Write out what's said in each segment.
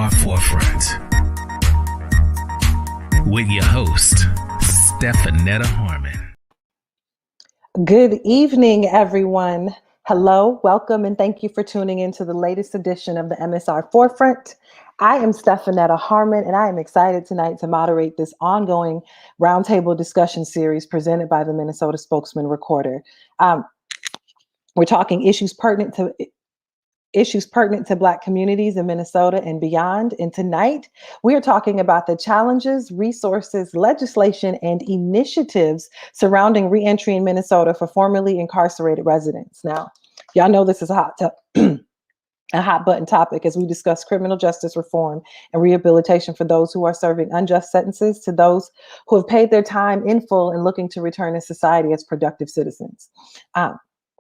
MSR Forefront with your host, Stephanetta Harmon. Good evening, everyone. Hello, welcome, and thank you for tuning into the latest edition of the MSR Forefront. I am Stephanetta Harmon, and I am excited tonight to moderate this ongoing roundtable discussion series presented by the Minnesota Spokesman-Recorder. We're talking issues pertinent to Black communities in Minnesota and beyond. And tonight, we are talking about the challenges, resources, legislation, and initiatives surrounding reentry in Minnesota for formerly incarcerated residents. Now, y'all know this is a hot button topic as we discuss criminal justice reform and rehabilitation for those who are serving unjust sentences to those who have paid their time in full and looking to return to society as productive citizens.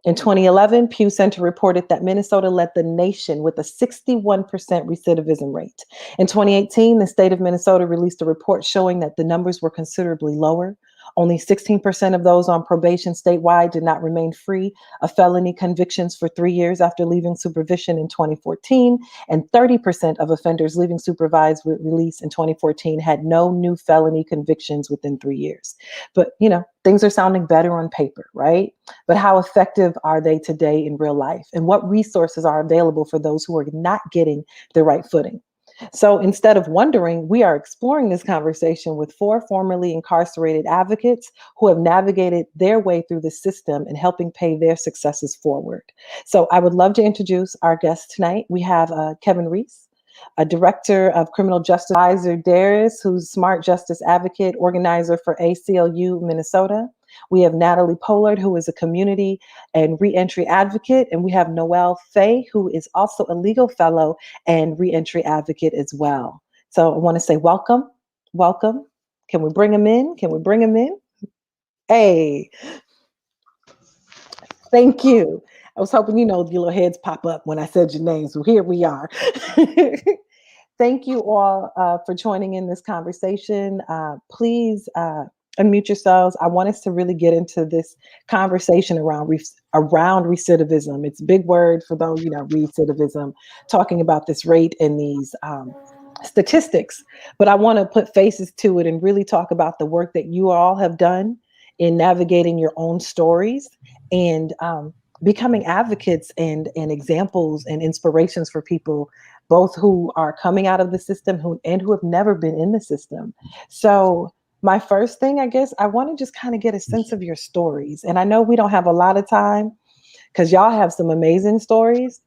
In 2011, Pew Center reported that Minnesota led the nation with a 61% recidivism rate. In 2018, the state of Minnesota released a report showing that the numbers were considerably lower. Only 16% of those on probation statewide did not remain free of felony convictions for 3 years after leaving supervision in 2014, and 30% of offenders leaving supervised release in 2014 had no new felony convictions within 3 years. But, things are sounding better on paper, right? But how effective are they today in real life? And what resources are available for those who are not getting the right footing? So instead of wondering, we are exploring this conversation with 4 formerly incarcerated advocates who have navigated their way through the system and helping pay their successes forward. So I would love to introduce our guest tonight. We have Kevin Reese, a director of criminal justice, Eliza Darius, who's smart justice advocate, organizer for ACLU Minnesota. We have Natalie Pollard, who is a community and reentry advocate. And we have Noelle Fay, who is also a legal fellow and reentry advocate as well. So I want to say welcome. Can we bring them in? Hey, thank you. I was hoping, your little heads pop up when I said your name. So here we are. Thank you all for joining in this conversation. Please unmute yourselves. I want us to really get into this conversation around recidivism. It's a big word for those, recidivism, talking about this rate and these statistics. But I want to put faces to it and really talk about the work that you all have done in navigating your own stories and becoming advocates and examples and inspirations for people, both who are coming out of the system and who have never been in the system. So my first thing, I guess, I want to just kind of get a sense of your stories. And I know we don't have a lot of time because y'all have some amazing stories,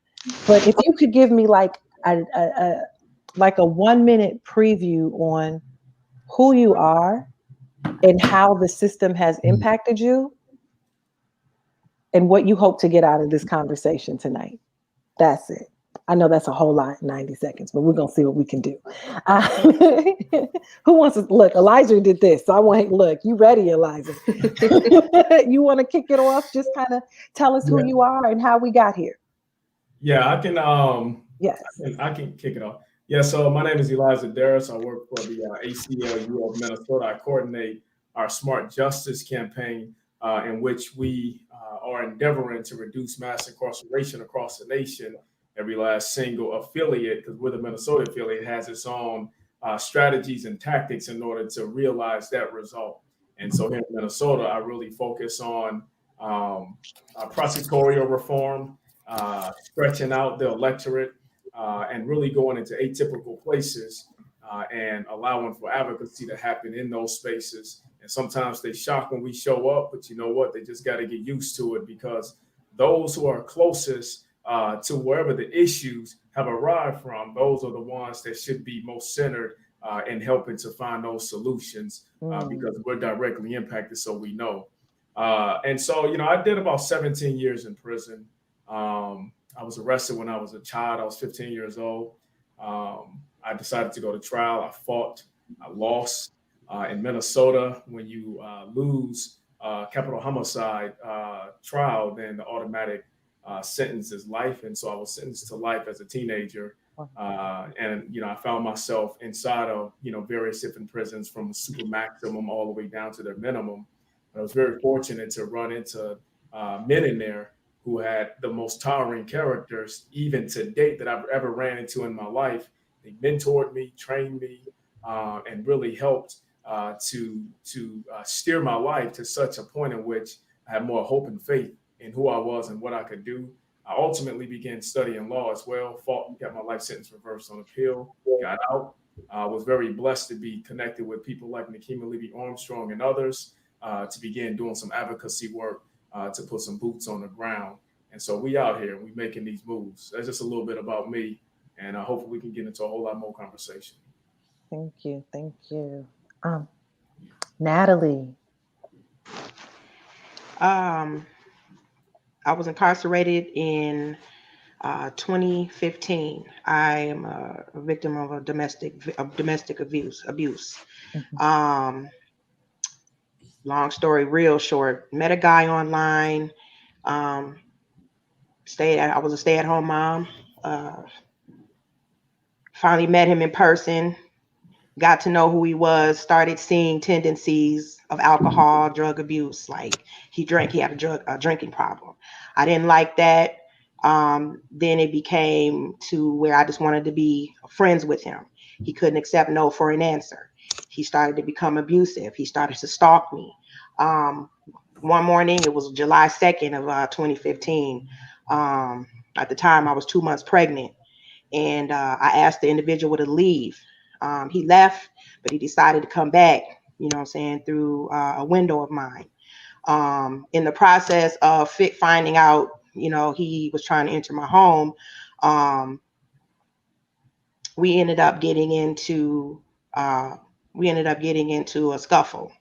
but if you could give me like a 1-minute preview on who you are and how the system has impacted you and what you hope to get out of this conversation tonight. That's it. I know that's a whole lot in 90 seconds, but we're going to see what we can do. Who wants to look? Eliza did this. So I want to look. You ready, Eliza? You want to kick it off? Just kind of tell us who you are and how we got here. Yeah, I can. Yes, I can kick it off. Yeah, so my name is Eliza Darius. I work for the ACLU of Minnesota. I coordinate our Smart Justice campaign, in which we are endeavoring to reduce mass incarceration across the nation. Every last single affiliate, because we're the Minnesota affiliate, has its own strategies and tactics in order to realize that result. And so here in Minnesota, I really focus on prosecutorial reform, stretching out the electorate, and really going into atypical places and allowing for advocacy to happen in those spaces. And sometimes they shock when we show up, but you know what? They just got to get used to it, because those who are closest to wherever the issues have arrived from, those are the ones that should be most centered in helping to find those solutions, because we're directly impacted, so we know. And so, I did about 17 years in prison. I was arrested when I was a child. I was 15 years old. I decided to go to trial. I fought. I lost. In Minnesota, when you lose capital homicide trial, then the automatic sentence is life. And so I was sentenced to life as a teenager. And, I found myself inside of, various different prisons, from super maximum all the way down to their minimum. But I was very fortunate to run into men in there who had the most towering characters, even to date, that I've ever ran into in my life. They mentored me, trained me, and really helped to steer my life to such a point in which I had more hope and faith in who I was and what I could do. I ultimately began studying law as well, fought, got my life sentence reversed on appeal, got out. I was very blessed to be connected with people like Nikema Levy Armstrong and others to begin doing some advocacy work to put some boots on the ground. And so we out here, we making these moves. That's just a little bit about me, and hopefully we can get into a whole lot more conversation. Thank you. Thank you. Natalie. I was incarcerated in 2015. I am a victim of a domestic abuse. Mm-hmm. Long story, real short. Met a guy online. I was a stay-at-home mom. Finally met him in person. Got to know who he was. Started seeing tendencies of alcohol, drug abuse. Like he drank. He had a drinking problem. I didn't like that. Then it became to where I just wanted to be friends with him. He couldn't accept no for an answer. He started to become abusive. He started to stalk me. One morning, it was July 2nd of 2015. At the time, I was 2 months pregnant. And I asked the individual to leave. He left, but he decided to come back, you know what I'm saying, through a window of mine. In the process of finding out, you know, he was trying to enter my home, we ended up getting into a scuffle,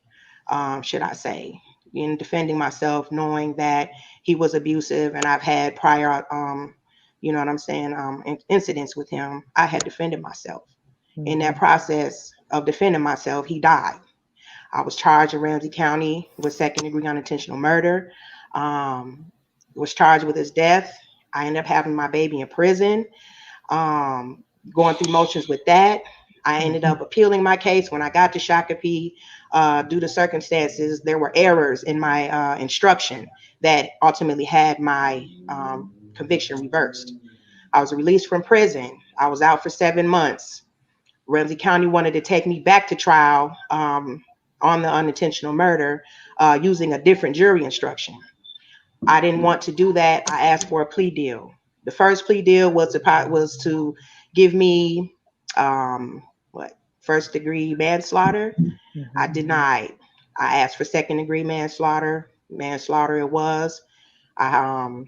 should I say, in defending myself, knowing that he was abusive and I've had prior, you know what I'm saying, incidents with him. I had defended myself. Mm-hmm. In that process of defending myself, he died. I was charged in Ramsey County with second-degree unintentional murder. Was charged with his death. I ended up having my baby in prison. Going through motions with that. I ended up appealing my case. When I got to Shakopee, due to circumstances, there were errors in my instruction that ultimately had my conviction reversed. I was released from prison. I was out for 7 months. Ramsey County wanted to take me back to trial on the unintentional murder using a different jury instruction. I didn't want to do that. I asked for a plea deal. The first plea deal was to give me first degree manslaughter. Mm-hmm. I denied. I asked for second degree manslaughter. Manslaughter it was. I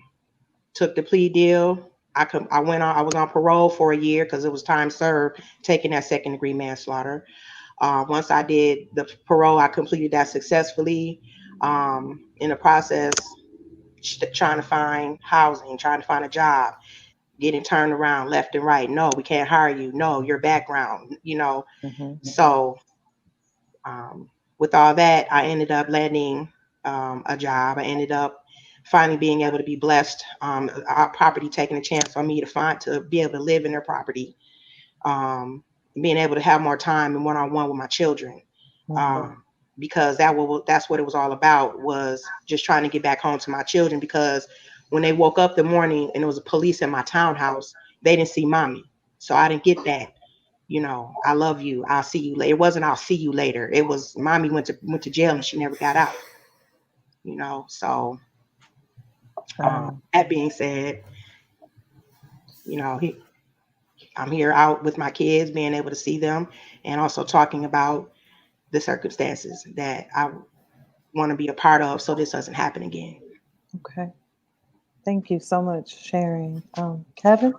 took the plea deal. I was on parole for a year because it was time served taking that second degree manslaughter. Once I did the parole, I completed that successfully. In the process, trying to find housing, trying to find a job, getting turned around left and right. No, we can't hire you. No, your background, you know. Mm-hmm. So with all that, I ended up landing a job. I ended up finally being able to be blessed, our property taking a chance on me to be able to live in their property, being able to have more time and one-on-one with my children. Mm-hmm. Because that's what it was all about, was just trying to get back home to my children, because when they woke up the morning and there was a police in my townhouse, they didn't see mommy. So I didn't get that, you know, I love you, I'll see you later. It wasn't I'll see you later. It was mommy went to jail and she never got out, you know. So that being said, you know, I'm here out with my kids, being able to see them, and also talking about the circumstances that I want to be a part of so this doesn't happen again. Okay. Thank you so much for sharing. Kevin?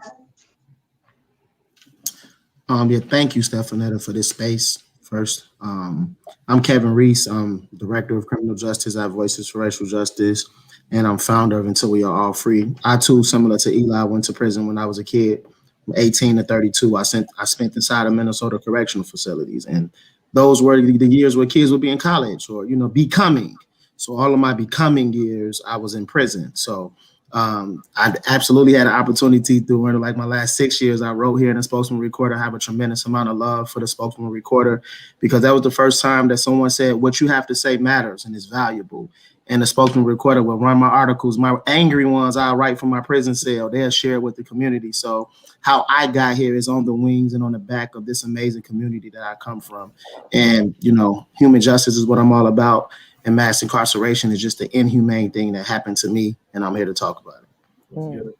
Yeah, thank you, Stefanetta, for this space. First, I'm Kevin Reese. I'm Director of Criminal Justice at Voices for Racial Justice, and I'm founder of Until We Are All Free. I, too, similar to Eli, went to prison when I was a kid. From 18 to 32, I spent inside of Minnesota correctional facilities, and those were the years where kids would be in college or, you know, becoming. So all of my becoming years, I was in prison. So I absolutely had an opportunity through like my last 6 years. I wrote here in the Spokesman-Recorder. I have a tremendous amount of love for the Spokesman-Recorder because that was the first time that someone said what you have to say matters and is valuable. And the Spokesman-Recorder will run my articles. My angry ones I'll write from my prison cell. They'll share with the community. So how I got here is on the wings and on the back of this amazing community that I come from. And, you know, human justice is what I'm all about. And mass incarceration is just the inhumane thing that happened to me, and I'm here to talk about it.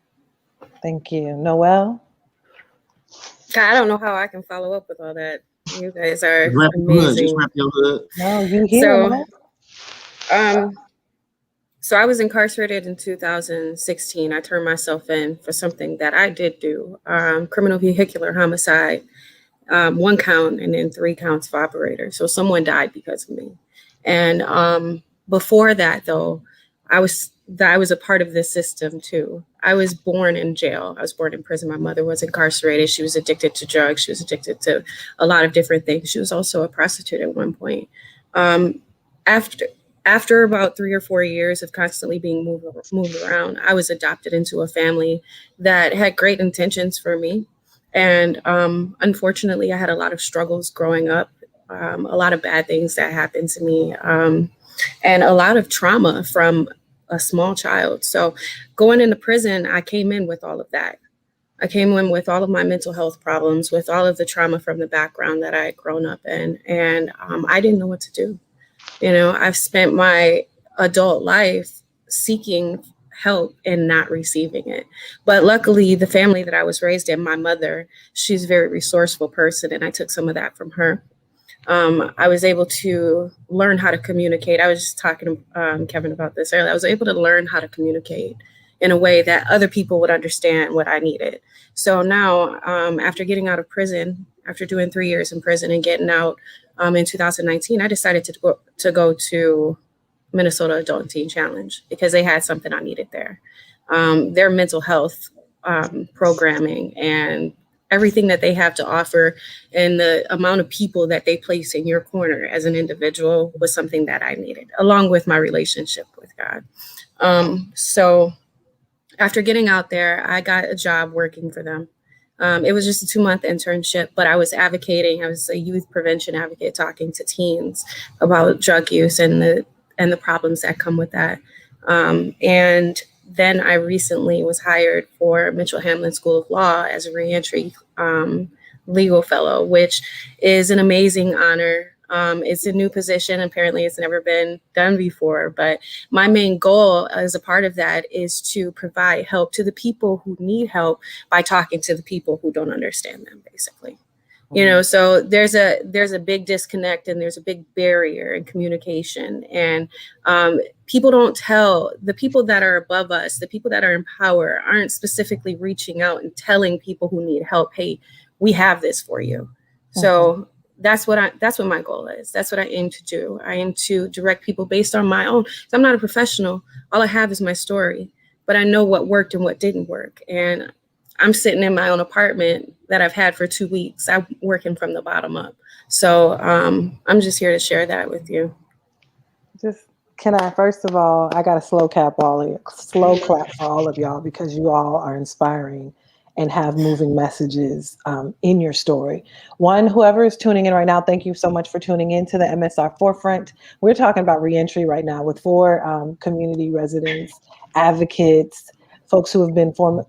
Thank you. Noelle? I don't know how I can follow up with all that. You guys are Just amazing. rep your hood. No, you here. So I was incarcerated in 2016. I turned myself in for something that I did do, criminal vehicular homicide, 1 count, and then 3 counts of operator. So someone died because of me. And before that, though, I was a part of this system too. I was born in jail. I was born in prison. My mother was incarcerated. She was addicted to drugs. She was addicted to a lot of different things. She was also a prostitute at one point. After about 3 or 4 years of constantly being moved around, I was adopted into a family that had great intentions for me. And unfortunately, I had a lot of struggles growing up. A lot of bad things that happened to me, and a lot of trauma from a small child. So going into prison, I came in with all of that. I came in with all of my mental health problems, with all of the trauma from the background that I had grown up in. And I didn't know what to do. You know, I've spent my adult life seeking help and not receiving it. But luckily, the family that I was raised in, my mother, she's a very resourceful person. And I took some of that from her. I was able to learn how to communicate. I was just talking to Kevin about this earlier. I was able to learn how to communicate in a way that other people would understand what I needed. So now, after getting out of prison, after doing 3 years in prison and getting out in 2019, I decided to go to Minnesota Adult and Teen Challenge because they had something I needed there. Their mental health programming and everything that they have to offer and the amount of people that they place in your corner as an individual was something that I needed, along with my relationship with God. So after getting out there, I got a job working for them. It was just a 2-month internship, but I was advocating. I was a youth prevention advocate talking to teens about drug use and the problems that come with that. And then I recently was hired for Mitchell Hamlin School of Law as a reentry legal fellow, which is an amazing honor. It's a new position. Apparently it's never been done before, but my main goal as a part of that is to provide help to the people who need help by talking to the people who don't understand them, basically. You know, so there's a big disconnect and there's a big barrier in communication. And people don't tell the people that are above us, the people that are in power aren't specifically reaching out and telling people who need help, hey, we have this for you. So that's what my goal is. That's what I aim to do. I aim to direct people based on my own. So I'm not a professional. All I have is my story, but I know what worked and what didn't work. And I'm sitting in my own apartment that I've had for 2 weeks. I'm working from the bottom up. So I'm just here to share that with you. First of all, I got a slow clap for all of y'all because you all are inspiring and have moving messages in your story. One, whoever is tuning in right now, thank you so much for tuning in to the MSR Forefront. We're talking about reentry right now with 4 community residents, advocates, folks who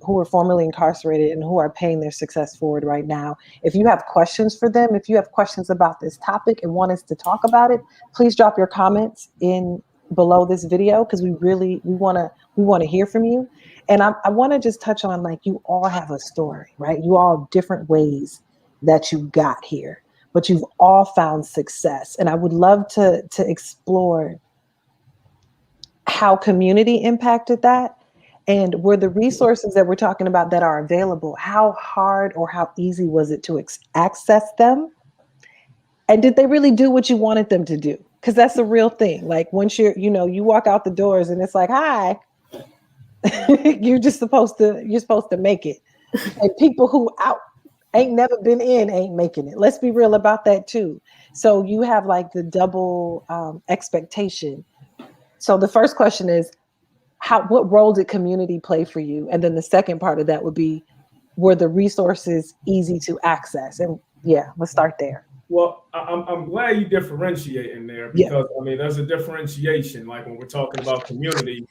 were formerly incarcerated and who are paying their success forward right now. If you have questions for them, if you have questions about this topic and want us to talk about it, please drop your comments in below this video because we want to hear from you. And I want to just touch on, like, you all have a story, right? You all have different ways that you got here, but you've all found success. And I would love to explore how community impacted that. And were the resources that we're talking about that are available, how hard or how easy was it to access them? And did they really do what you wanted them to do? Because that's the real thing. Like once you walk out the doors and it's like, hi, you're supposed to make it. And people who ain't never been in ain't making it. Let's be real about that too. So you have like the double expectation. So the first question is, what role did community play for you? And then the second part of that would be, were the resources easy to access? And yeah, let's start there. Well, I'm glad you differentiate in there, because I mean, there's a differentiation, like when we're talking about community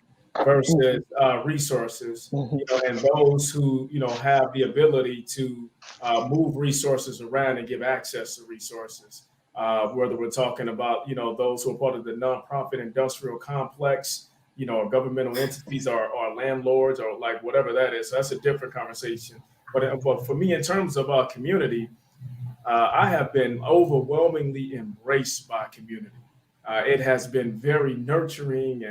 versus resources, and those who, have the ability to move resources around and give access to resources. Whether we're talking about, those who are part of the nonprofit industrial complex, governmental entities or landlords, or like whatever that is. So that's a different conversation. But for me, in terms of community, I have been overwhelmingly embraced by community. It has been very nurturing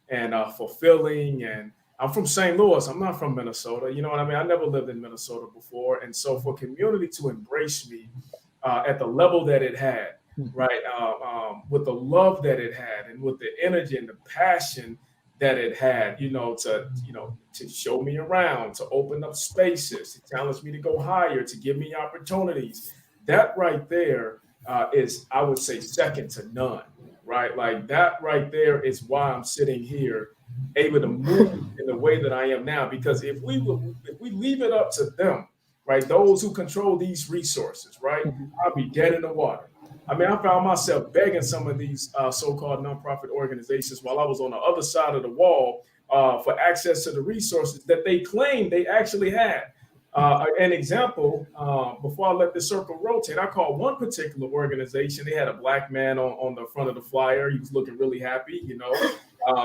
and fulfilling. And I'm from St. Louis. I'm not from Minnesota. You know what I mean? I never lived in Minnesota before. And so for community to embrace me at the level that it had, right, with the love that it had, and with the energy and the passion that it had, to show me around, to open up spaces, to challenge me to go higher, to give me opportunities. That right there is, I would say, second to none, right? Like that right there is why I'm sitting here, able to move in the way that I am now. Because if we leave it up to them, right, those who control these resources, right, I'll be dead in the water. I mean, I found myself begging some of these so-called nonprofit organizations while I was on the other side of the wall for access to the resources that they claimed they actually had. An example, before I let the circle rotate, I called one particular organization. They had a black man on the front of the flyer. He was looking really happy,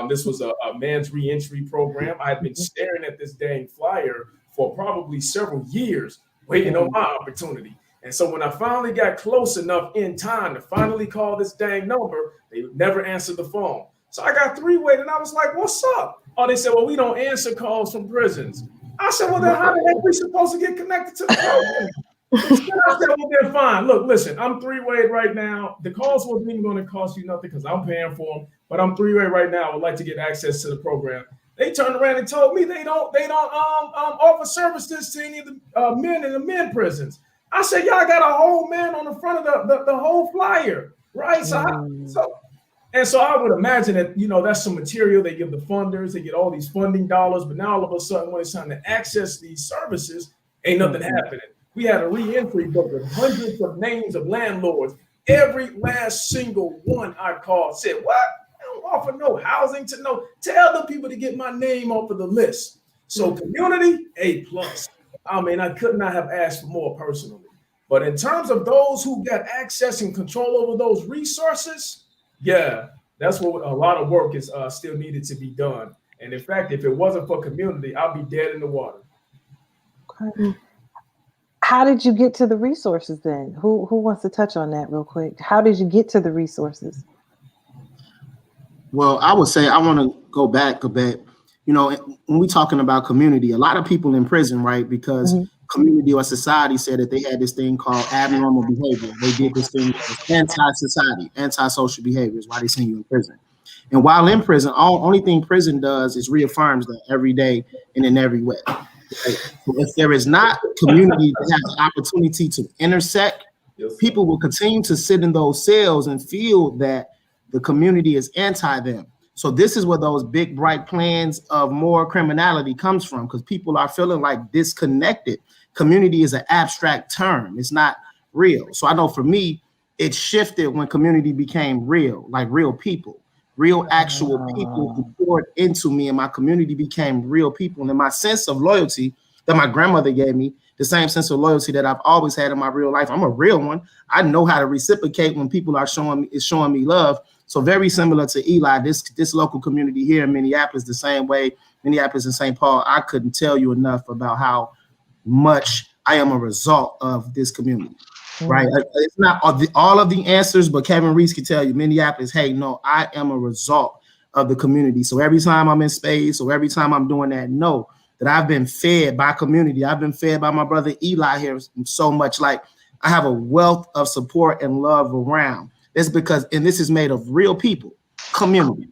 This was a man's reentry program. I had been staring at this dang flyer for probably several years, waiting on my opportunity. And so when I finally got close enough in time to finally call this dang number, they never answered the phone. So I got three-way, and I was like, what's up? Oh, they said, well, we don't answer calls from prisons. I said, well, then how the heck are we supposed to get connected to the program? I said, well, then fine. Look, listen, I'm three-way right now. The calls wasn't even going to cost you nothing because I'm paying for them, but I'm three-way right now. I would like to get access to the program. They turned around and told me they don't offer services to any of the men in the men prisons. I said, y'all got a whole man on the front of the whole flyer, right? So I would imagine that, that's some material they give the funders, they get all these funding dollars, but now all of a sudden when it's time to access these services, ain't nothing happening. We had a reentry book with hundreds of names of landlords. Every last single one I called said, what? I don't offer no housing tell the people to get my name off of the list. So community, A+. I mean, I could not have asked for more personally. But in terms of those who got access and control over those resources, yeah, that's what a lot of work is still needed to be done. And in fact, if it wasn't for community, I'd be dead in the water. Okay. How did you get to the resources then? Who wants to touch on that real quick? How did you get to the resources? Well, I would say I want to go back a bit. When we're talking about community, a lot of people in prison, right? Because community or society said that they had this thing called abnormal behavior. They did this thing called anti-society, anti-social behavior is why they send you in prison. And while in prison, only thing prison does is reaffirms that every day and in every way. Right? So if there is not community that has the opportunity to intersect, people will continue to sit in those cells and feel that the community is anti them. So this is where those big, bright plans of more criminality comes from, because people are feeling like disconnected. Community is an abstract term. It's not real. So I know for me, it shifted when community became real, like real people, real actual people who poured into me, and my community became real people. And my sense of loyalty that my grandmother gave me, the same sense of loyalty that I've always had in my real life. I'm a real one. I know how to reciprocate when people are showing me love. So very similar to Eli, this local community here in Minneapolis, the same way, Minneapolis and St. Paul, I couldn't tell you enough about how much I am a result of this community, right? It's not all of the answers, but Kevin Reese can tell you, Minneapolis, hey, no, I am a result of the community. So every time I'm in space or every time I'm doing that, know that I've been fed by community. I've been fed by my brother Eli here so much. Like I have a wealth of support and love around. It's because, and this is made of real people, community.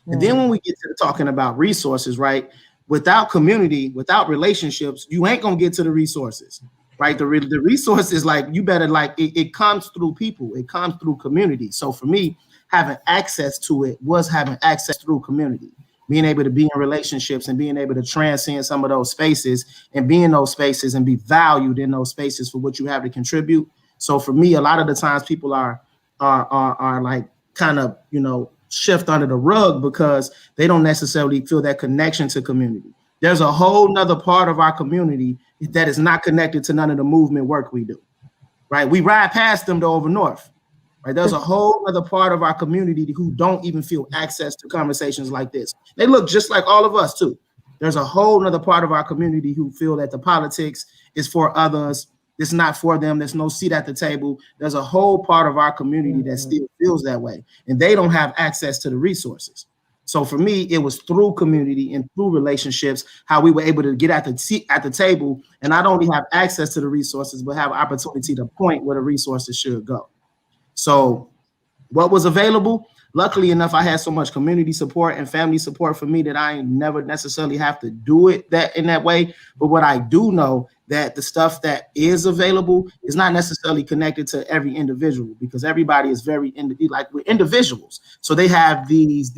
And then when we get to talking about resources, right? Without community, without relationships, you ain't gonna get to the resources, right? The resources, like you better, like it comes through people, it comes through community. So for me, having access to it was having access through community, being able to be in relationships and being able to transcend some of those spaces and be in those spaces and be valued in those spaces for what you have to contribute. So for me, a lot of the times people are like kind of, you know, shift under the rug because they don't necessarily feel that connection to community. There's a whole nother part of our community that is not connected to none of the movement work we do, right? We ride past them though over north, right? There's a whole other part of our community who don't even feel access to conversations like this. They look just like all of us too. There's a whole nother part of our community who feel that the politics is for others. It's not for them. There's no seat at the table. There's a whole part of our community that still feels that way, and they don't have access to the resources. So for me, it was through community and through relationships how we were able to get at the table and not only have access to the resources, but have opportunity to point where the resources should go. So what was available? Luckily enough, I had so much community support and family support for me that I never necessarily have to do it in that way. But what I do know that the stuff that is available is not necessarily connected to every individual because everybody is we're individuals. So they have these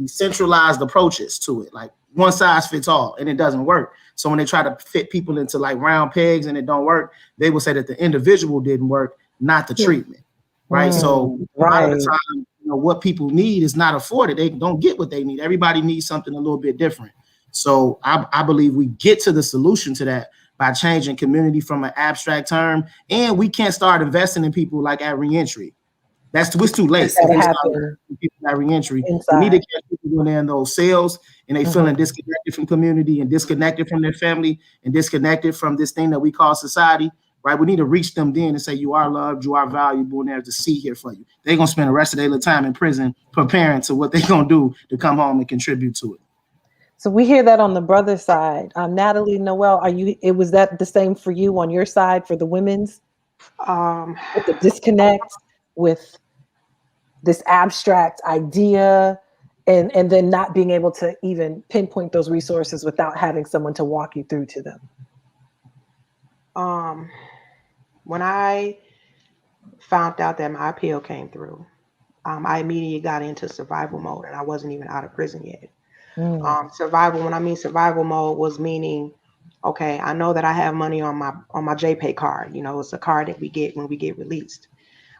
centralized approaches to it, like one size fits all, and it doesn't work. So when they try to fit people into like round pegs and it don't work, they will say that the individual didn't work, not the treatment. Right. So a lot of the time, you know, what people need is not afforded. They don't get what they need. Everybody needs something a little bit different. So I believe we get to the solution to that by changing community from an abstract term. And we can't start investing in people like at reentry. It's too late. People at reentry. We need to catch people when they're in those cells and they feeling disconnected from community and disconnected from their family and disconnected from this thing that we call society. Right, we need to reach them then and say you are loved, you are valuable, and there's a seat here for you. They're gonna spend the rest of their time in prison preparing to what they're gonna do to come home and contribute to it. So we hear that on the brother side. Natalie, Noel, was that the same for you on your side for the women's? With the disconnect with this abstract idea and then not being able to even pinpoint those resources without having someone to walk you through to them. When I found out that my appeal came through, I immediately got into survival mode, and I wasn't even out of prison yet. Survival, when I mean survival mode, was meaning, okay, I know that I have money on my JPay card. You know, it's a card that we get when we get released.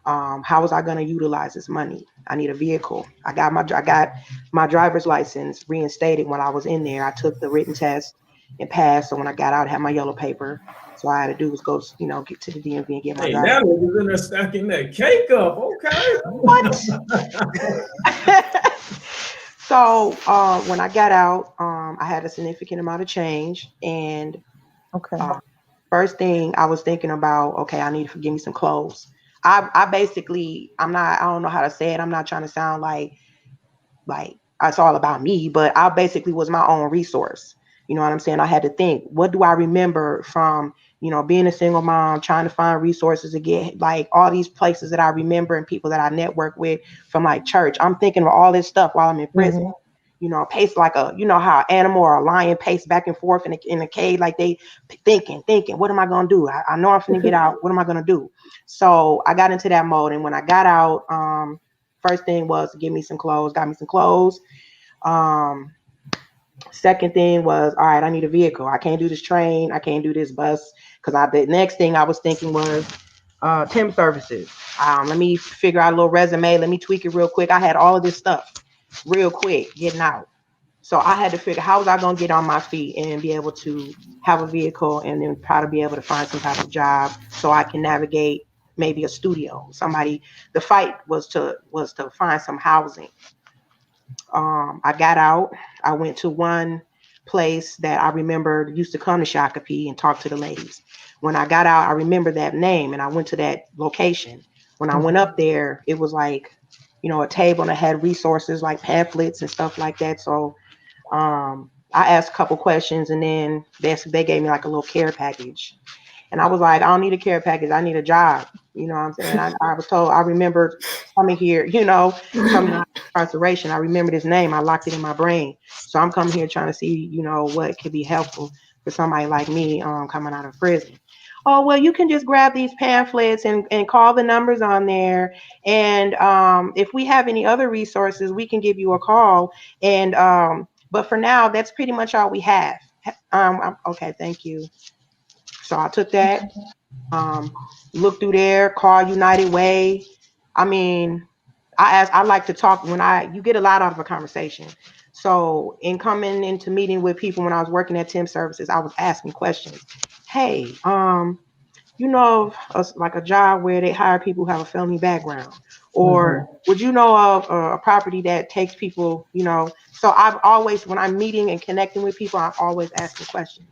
How was I going to utilize this money? I need a vehicle. I got my driver's license reinstated when I was in there. I took the written test and passed. So when I got out, I had my yellow paper. So all I had to do was go, you know, get to the DMV and get my driver's license. Now was in there stacking that cake up. Okay. What? So when I got out, I had a significant amount of change. And first thing I was thinking about, okay, I need to give me some clothes. I don't know how to say it. I'm not trying to sound like it's all about me, but I basically was my own resource. You know what I'm saying? I had to think, what do I remember from, you know, being a single mom, trying to find resources to get like all these places that I remember and people that I network with from like church. I'm thinking of all this stuff while I'm in prison. You know, pace like you know how an animal or a lion pace back and forth in a cave, like they thinking, what am I going to do? I know I'm going to get out. What am I going to do? So I got into that mode. And when I got out, first thing was to give me some clothes, got me some clothes. Second thing was, all right, I need a vehicle. I can't do this train. I can't do this bus. Because the next thing I was thinking was temp services. Let me figure out a little resume. Let me tweak it real quick. I had all of this stuff real quick getting out. So I had to figure how was I going to get on my feet and be able to have a vehicle and then try to be able to find some type of job so I can navigate maybe a studio. The fight was to find some housing. I got out. I went to one place that I remember used to come to Shakopee and talk to the ladies. When I got out, I remember that name and I went to that location. When I went up there, it was like, you know, a table and it had resources like pamphlets and stuff like that. So I asked a couple questions and then they gave me like a little care package. And I was like, I don't need a care package. I need a job. You know what I'm saying? I was told, I remember coming here, you know, coming out of incarceration. I remember this name. I locked it in my brain. So I'm coming here trying to see, you know, what could be helpful for somebody like me coming out of prison. oh, well, you can just grab these pamphlets and call the numbers on there. And if we have any other resources, we can give you a call. And but for now, that's pretty much all we have. Okay, thank you. So I took that, looked through there, call United Way. I mean, I like to talk you get a lot out of a conversation. So in coming into meeting with people when I was working at temp services, I was asking questions. Hey, you know of like a job where they hire people who have a felony background, or would you know of a property that takes people, you know? So I've always, when I'm meeting and connecting with people, I'm always asking questions.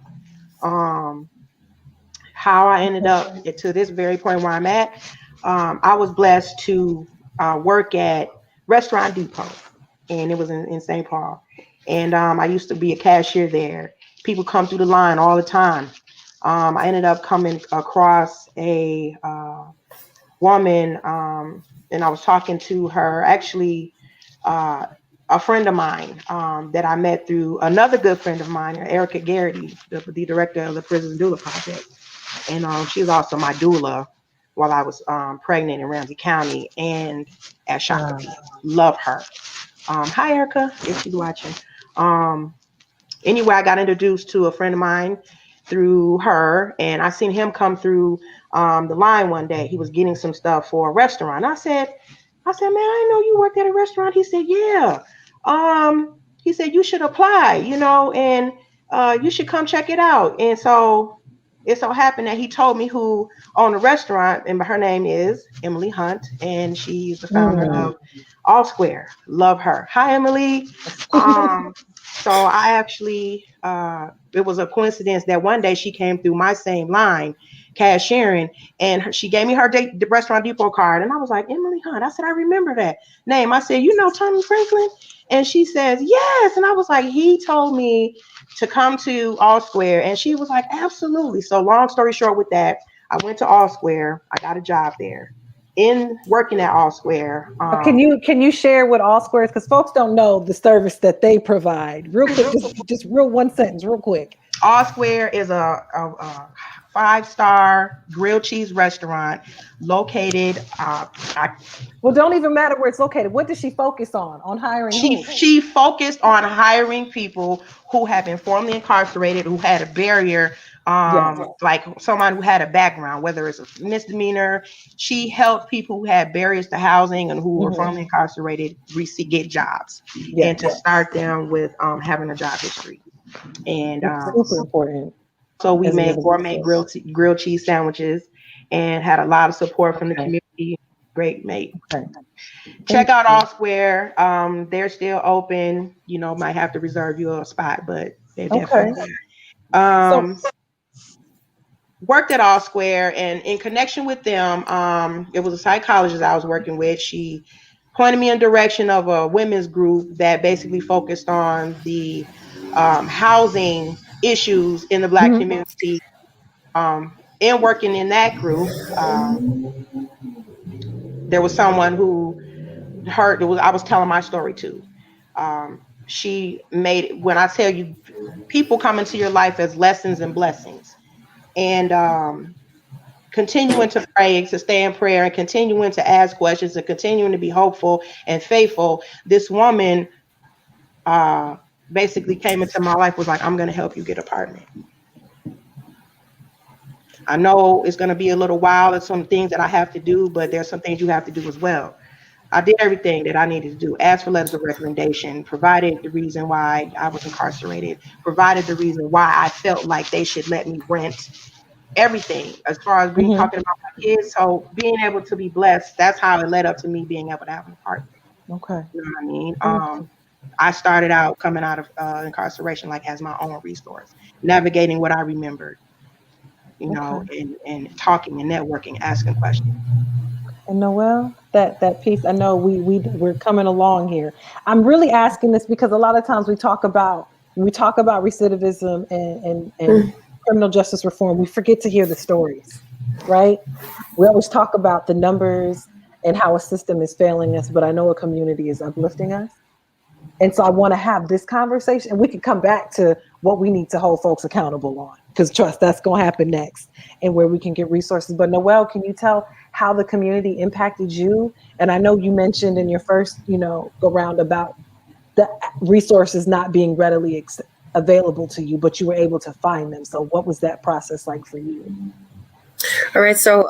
How I ended up to this very point where I'm at, I was blessed to work at Restaurant Depot, and it was in St. Paul. And I used to be a cashier there. People come through the line all the time. I ended up coming across a woman, and I was talking to her, actually, a friend of mine that I met through another good friend of mine, Erica Garrity, the director of the Prison Doula Project. And she's also my doula while I was pregnant in Ramsey County and at Shakopee. Love her. Hi, Erica, if she's watching. Anyway, I got introduced to a friend of mine through her, and I seen him come through the line one day. He was getting some stuff for a restaurant. I said, man, I didn't know you worked at a restaurant. He said, yeah. He said, you should apply, you know, and you should come check it out. And so it so happened that he told me who owned the restaurant, and her name is Emily Hunt, and she's the founder of All Square. Love her. Hi, Emily. So I actually, it was a coincidence that one day she came through my same line, cashiering, and she gave me her the Restaurant Depot card. And I was like, Emily Hunt. I said, I remember that name. I said, you know Tommy Franklin? And she says, yes. And I was like, he told me to come to All Square. And she was like, absolutely. So long story short with that, I went to All Square. I got a job there. In working at All Square. Can you share what All Square is? Because folks don't know the service that they provide. Real quick, just real one sentence, real quick. All Square is a 5-star grilled cheese restaurant located. Well, don't even matter where it's located. What does she focus on? On hiring? She focused on hiring people who have been formerly incarcerated, who had a barrier. Like someone who had a background, whether it's a misdemeanor. She helped people who had barriers to housing and who were formerly incarcerated get jobs, and to start them with having a job history. And super important. So we made gourmet grilled cheese sandwiches and had a lot of support from the community. Great, mate. Okay. Check out All Square. They're still open. You know, might have to reserve you a spot, but they're definitely worked at All Square, and in connection with them, it was a psychologist I was working with. She pointed me in direction of a women's group that basically focused on the housing issues in the Black community. In working in that group, there was someone who heard, I was telling my story to. She made, when I tell you, people come into your life as lessons and blessings. And continuing to pray, to stay in prayer, and continuing to ask questions, and continuing to be hopeful and faithful. This woman basically came into my life, was like, I'm going to help you get an apartment. I know it's going to be a little while and some things that I have to do, but there's some things you have to do as well. I did everything that I needed to do, asked for letters of recommendation, provided the reason why I was incarcerated, provided the reason why I felt like they should let me rent, everything as far as being talking about my kids. So being able to be blessed, that's how it led up to me being able to have an apartment. Okay. You know what I mean? I started out coming out of incarceration like as my own resource, navigating what I remembered, you know, and talking and networking, asking questions. And Noelle, that piece, I know we're coming along here. I'm really asking this because a lot of times we talk about recidivism and criminal justice reform, we forget to hear the stories, right? We always talk about the numbers and how a system is failing us, but I know a community is uplifting us. And so I want to have this conversation, and we can come back to what we need to hold folks accountable on, because trust, that's going to happen next, and where we can get resources. But Noelle, can you tell how the community impacted you? And I know you mentioned in your first, go round about the resources not being readily available to you, but you were able to find them. So what was that process like for you? All right. So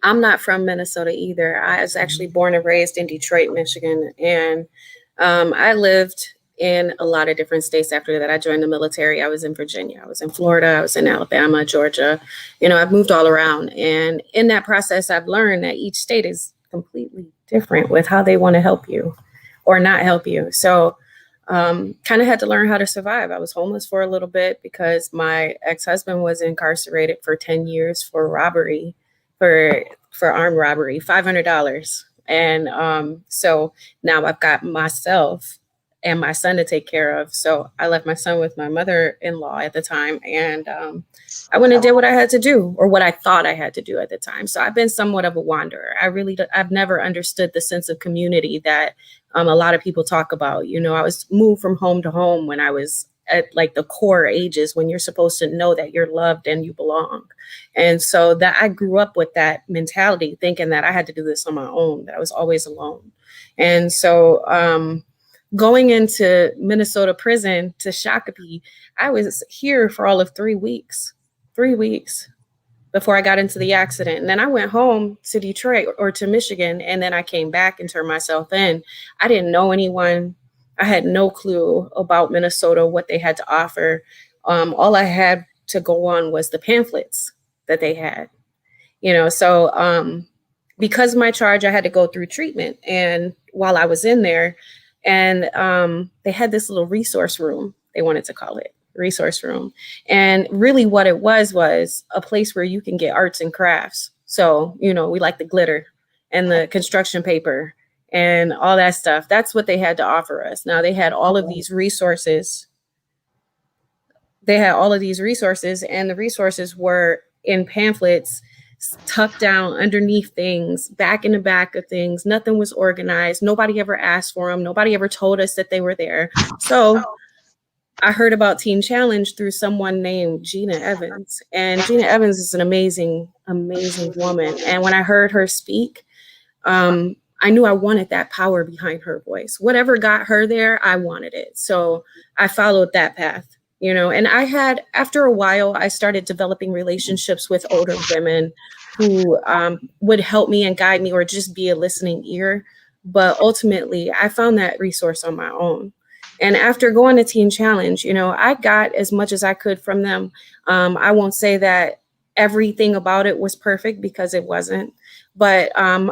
I'm not from Minnesota either. I was actually born and raised in Detroit, Michigan. And I lived in a lot of different states after that. I joined the military. I was in Virginia. I was in Florida. I was in Alabama, Georgia. I've moved all around. And in that process, I've learned that each state is completely different with how they want to help you or not help you. So kind of had to learn how to survive. I was homeless for a little bit because my ex-husband was incarcerated for 10 years for robbery, for armed robbery, $500. And so now I've got myself and my son to take care of. So I left my son with my mother-in-law at the time. And I went and did what I had to do, or what I thought I had to do at the time. So I've been somewhat of a wanderer. I've never understood the sense of community that a lot of people talk about. I was moved from home to home when I was at like the core ages, when you're supposed to know that you're loved and you belong. And so that I grew up with that mentality, thinking that I had to do this on my own, that I was always alone. And so going into Minnesota prison to Shakopee, I was here for all of 3 weeks before I got into the accident. And then I went home to Detroit or to Michigan, and then I came back and turned myself in. I didn't know anyone. I had no clue about Minnesota, what they had to offer. All I had to go on was the pamphlets that they had, so because of my charge, I had to go through treatment. And while I was in there, and they had this little resource room, they wanted to call it resource room. And really what it was a place where you can get arts and crafts. So, we like the glitter and the construction paper and all that stuff. That's what they had to offer us. Now they had all of these resources. And the resources were in pamphlets tucked down underneath things, back in the back of things. Nothing was organized. Nobody ever asked for them. Nobody ever told us that they were there. So I heard about Teen Challenge through someone named Gina Evans. And Gina Evans is an amazing, amazing woman. And when I heard her speak, I knew I wanted that power behind her voice. Whatever got her there, I wanted it. So I followed that path, and after a while, I started developing relationships with older women who would help me and guide me, or just be a listening ear. But ultimately, I found that resource on my own. And after going to Teen Challenge, I got as much as I could from them. I won't say that everything about it was perfect, because it wasn't. But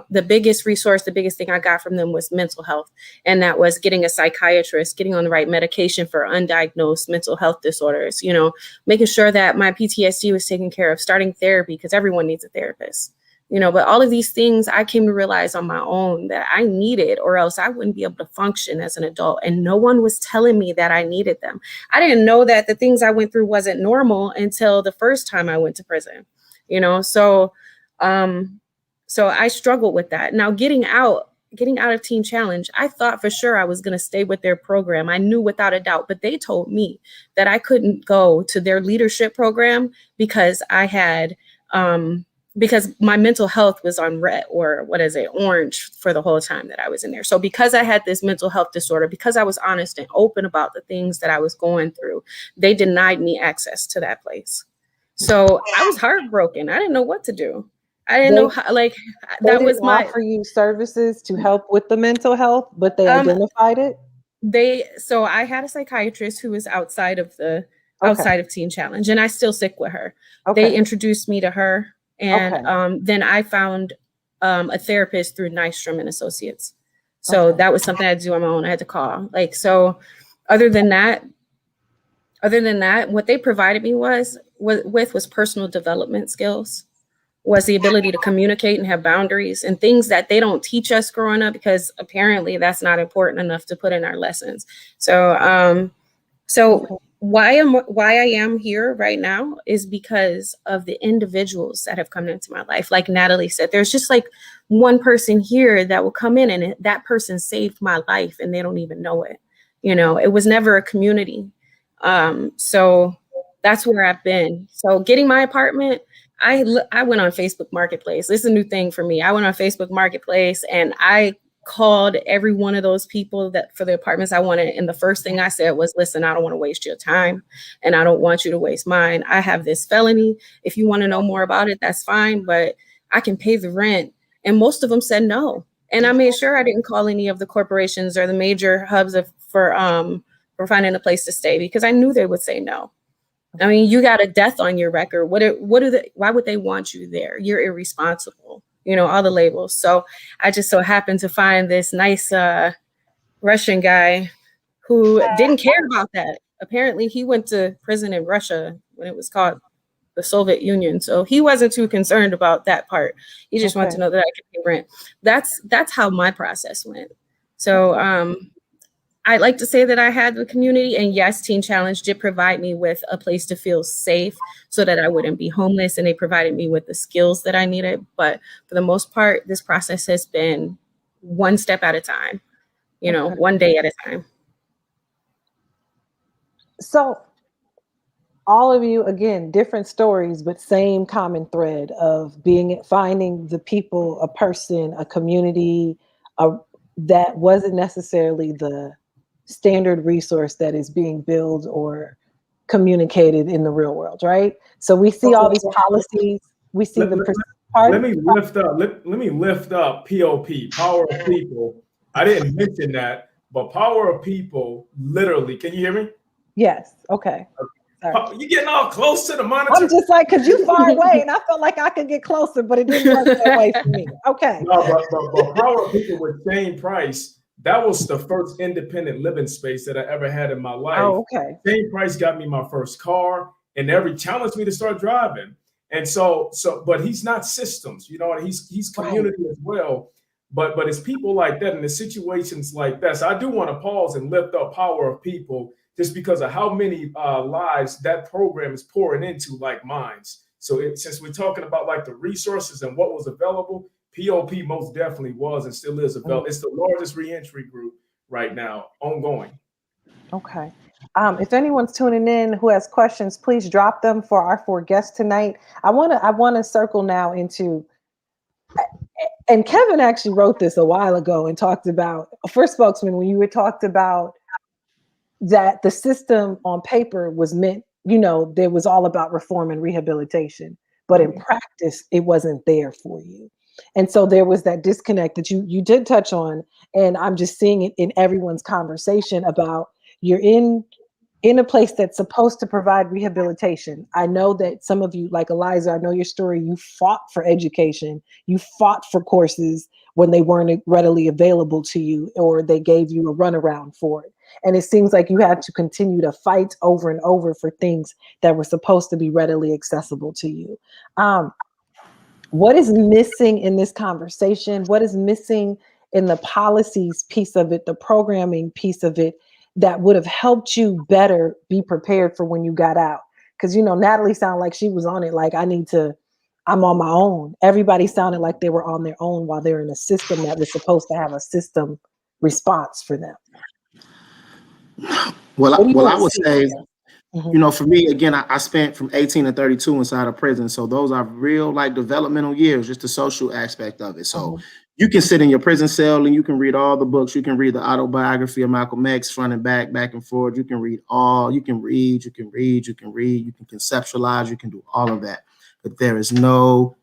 the biggest resource, the biggest thing I got from them was mental health. And that was getting a psychiatrist, getting on the right medication for undiagnosed mental health disorders, making sure that my PTSD was taken care of, starting therapy, because everyone needs a therapist. But all of these things I came to realize on my own that I needed, or else I wouldn't be able to function as an adult. And no one was telling me that I needed them. I didn't know that the things I went through wasn't normal until the first time I went to prison, So I struggled with that. Now, getting out of Teen Challenge, I thought for sure I was going to stay with their program. I knew without a doubt, but they told me that I couldn't go to their leadership program because I had, because my mental health was on red, or orange, for the whole time that I was in there. So because I had this mental health disorder, because I was honest and open about the things that I was going through, they denied me access to that place. So I was heartbroken. I didn't know what to do. I didn't know how, that was my offer you services to help with the mental health, but they identified it. So I had a psychiatrist who was outside of Teen Challenge, and I still stick with her. Okay. They introduced me to her, and then I found a therapist through Nystrom and Associates. So that was something I had to do on my own. I had to call. Other than that, what they provided me was personal development skills. Was the ability to communicate and have boundaries, and things that they don't teach us growing up, because apparently that's not important enough to put in our lessons. So why I am here right now is because of the individuals that have come into my life. Like Natalie said, there's just one person here that will come in, and that person saved my life and they don't even know it. It was never a community. So that's where I've been. So getting my apartment, I went on Facebook Marketplace. This is a new thing for me. I went on Facebook Marketplace and I called every one of those people that for the apartments I wanted. And the first thing I said was, listen, I don't want to waste your time and I don't want you to waste mine. I have this felony. If you want to know more about it, that's fine, but I can pay the rent. And most of them said no. And I made sure I didn't call any of the corporations or the major hubs for finding a place to stay because I knew they would say no. I mean, you got a death on your record. Why would they want you there? You're irresponsible, all the labels. So I just so happened to find this nice Russian guy who didn't care about that. Apparently he went to prison in Russia when it was called the Soviet Union. So he wasn't too concerned about that part. He just wanted to know that I could pay rent. That's how my process went. So I'd like to say that I had the community, and yes, Teen Challenge did provide me with a place to feel safe so that I wouldn't be homeless, and they provided me with the skills that I needed. But for the most part, this process has been one step at a time, one day at a time. So all of you, again, different stories, but same common thread of finding the people, a person, a community, that wasn't necessarily the standard resource that is being built or communicated in the real world, right? So we see all these policies. We see let me lift up POP, power of people. I didn't mention that, but power of people, literally. Can you hear me? Yes. Okay. Sorry. You're getting all close to the monitor. I'm just like, because you far away, and I felt like I could get closer, but it didn't work that way for me. Okay. No, but power of people with Shane Price. That was the first independent living space that I ever had in my life. Oh, okay. Shane Price got me my first car and challenged me to start driving. And but he's not systems, he's community as well. But it's people like that and the situations like that. So I do want to pause and lift up power of people just because of how many lives that program is pouring into like mines. So since we're talking about like the resources and what was available, POP most definitely was and still is available. It's the largest reentry group right now, ongoing. Okay. If anyone's tuning in who has questions, please drop them for our 4 guests tonight. I want to circle now into, and Kevin actually wrote this a while ago and talked about, for Spokesman, when you had talked about that the system on paper was meant, there was all about reform and rehabilitation, but in practice, it wasn't there for you. And so there was that disconnect that you did touch on, and I'm just seeing it in everyone's conversation about you're in a place that's supposed to provide rehabilitation. I know that some of you, like Eliza, I know your story, you fought for education, you fought for courses when they weren't readily available to you, or they gave you a runaround for it. And it seems like you had to continue to fight over and over for things that were supposed to be readily accessible to you. What is missing in this conversation? What is missing in the policies piece of it, the programming piece of it, that would have helped you better be prepared for when you got out? Because, Natalie sounded like she was on it, like I'm on my own. Everybody sounded like they were on their own while they're in a system that was supposed to have a system response for them. Well, I would say, for me, again, I spent from 18 to 32 inside of prison. So those are real developmental years, just the social aspect of it. So you can sit in your prison cell and you can read all the books. You can read the autobiography of Malcolm X, front and back and forth. You can read, you can conceptualize, you can do all of that. But there is no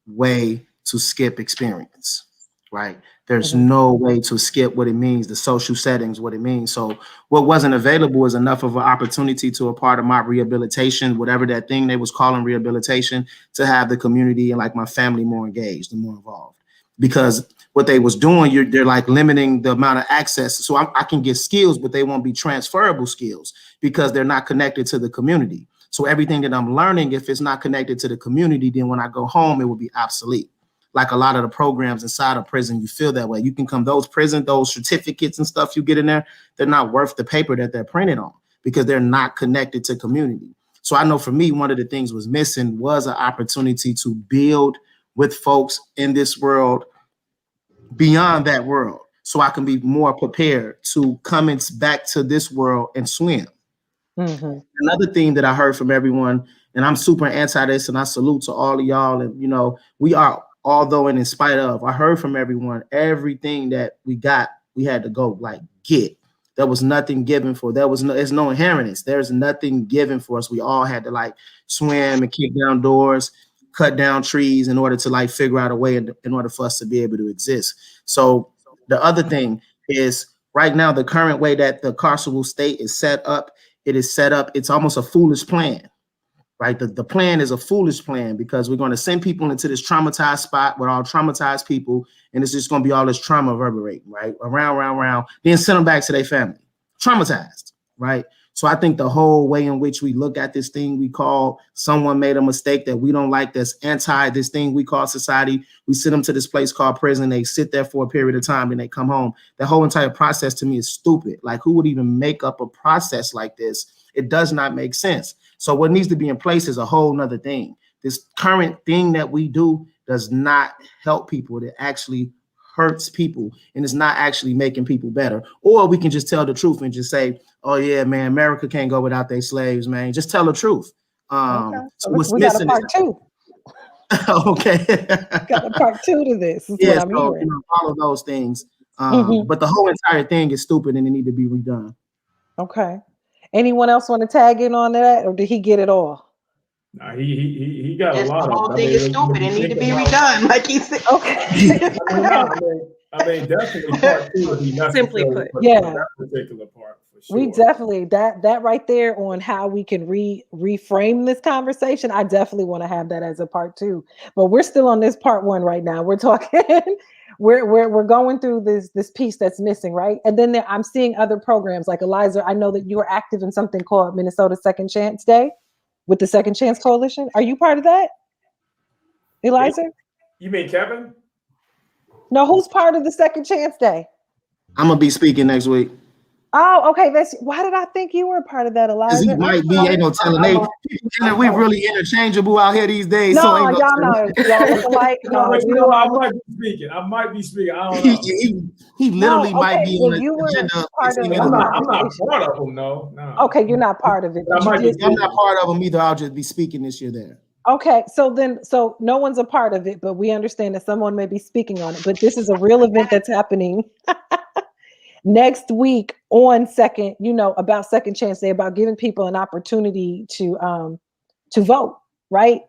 way to skip experience, right? There's no way to skip what it means, the social settings, what it means. So what wasn't available is enough of an opportunity to a part of my rehabilitation, whatever that thing they was calling rehabilitation, to have the community and my family more engaged and more involved. Because what they was doing, they're limiting the amount of access. So I can get skills, but they won't be transferable skills because they're not connected to the community. So everything that I'm learning, if it's not connected to the community, then when I go home, it will be obsolete. Like a lot of the programs inside of prison, you feel that way. You can come, those certificates and stuff you get in there, they're not worth the paper that they're printed on because they're not connected to community. So I know for me, one of the things was missing was an opportunity to build with folks in this world, beyond that world, so I can be more prepared to come back to this world and swim. Another thing that I heard from everyone, and I'm super anti this, and I salute to all of y'all. And, you know, we are, although and in spite of, I heard from everyone, everything that we got, we had to go like get. There was nothing given for. There's no inheritance. There's nothing given for us. We all had to like swim and kick down doors, cut down trees in order to like figure out a way in order for us to be able to exist. So the other thing is right now, the current way that the carceral state is set up, it's almost a foolish plan, right? The plan is a foolish plan because we're going to send people into this traumatized spot with all traumatized people, and it's just going to be all this trauma reverberating, right? Around, then send them back to their family, traumatized, right? So I think the whole way in which we look at this thing we call someone made a mistake that we don't like, that's anti this thing we call society, we send them to this place called prison, they sit there for a period of time, and they come home. The whole entire process to me is stupid. Like, who would even make up a process like this? It does not make sense. So what needs to be in place is a whole nother thing. This current thing that we do does not help people. It actually hurts people, and it's not actually making people better. Or we can just tell the truth and just say, oh yeah, man, America can't go without their slaves, man. Just tell the truth. So what's we missing got a part two. Okay. Got a part two to this. Is Yeah, what I'm so, hearing. you know, all of those things. But the whole entire thing is stupid and it need to be redone. Okay. Anyone else want to tag in on that, or did he get it all? Nah, he got Just a lot the whole of. thing is stupid and need to be redone, like he said. Okay. I mean, definitely part two would be necessary. Simply put. for Yeah. that particular part for sure. We definitely that right there on how we can reframe this conversation. I definitely want to have that as a part two. But we're still on this part one right now. We're talking. we're going through this piece that's missing, right? And then I'm seeing other programs like Eliza. I know that you are active in something called Minnesota Second Chance Day with the Second Chance Coalition. Are you part of that, Eliza? You mean Kevin? No, who's part of the Second Chance Day? I'm gonna be speaking next week. Oh, okay. Why did I think you were a part of that, Because Eliza? he might be, ain't no telling. We really interchangeable out here these days. No, so ain't y'all know. Y'all look alike. No, No, but we you know, don't I all- might be speaking. I don't know. he literally No, might okay, be well, on the you were agenda. part of- I'm not part of them, no. Okay, you're not part of it. I But you might be did, I'm not part of them either. I'll just be speaking this year there. okay, so no one's a part of it, but we understand that someone may be speaking on it. But this is a real event that's happening next week on second, about Second Chance Day, about giving people an opportunity to vote, right?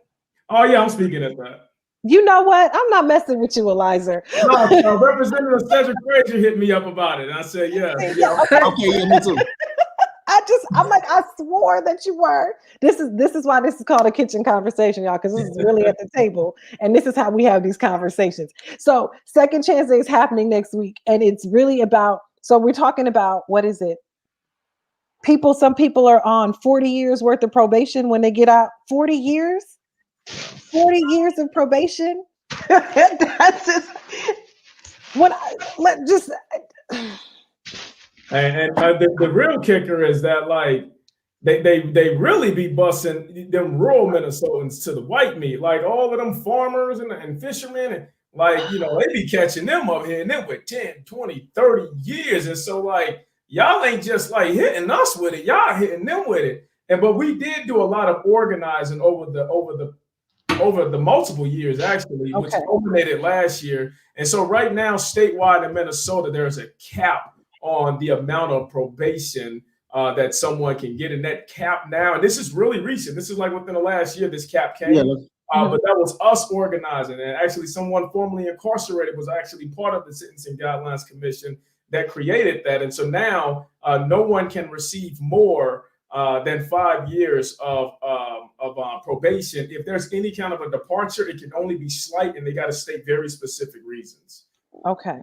Oh yeah, I'm speaking at that. You know what? I'm not messing with you, Eliza. No, Representative Cedric Frazier hit me up about it. And I said, yeah. Okay, yeah, me too. I'm like, I swore that you were. This is why this is called a kitchen conversation, y'all, because this is really at the table. And this is how we have these conversations. So Second Chance Day is happening next week. And it's really about, so we're talking about, what is it? Some people are on 40 years worth of probation when they get out. 40 years? 40 years of probation? That's just And the real kicker is that like they really be busting them rural Minnesotans to the white meat, like all of them farmers and fishermen, and like, they be catching them up here and them with 10, 20, 30 years. And so like, y'all ain't just like hitting us with it, y'all hitting them with it. But we did do a lot of organizing over the multiple years, actually, which culminated last year. And so right now, statewide in Minnesota, there's a cap on the amount of probation that someone can get. And that cap now, and this is really recent, this is like within the last year, this cap came. Yeah. But that was us organizing. And actually someone formerly incarcerated was actually part of the Sentencing Guidelines Commission that created that. And so now no one can receive more than 5 years of probation. If there's any kind of a departure, it can only be slight, and they got to state very specific reasons. Okay.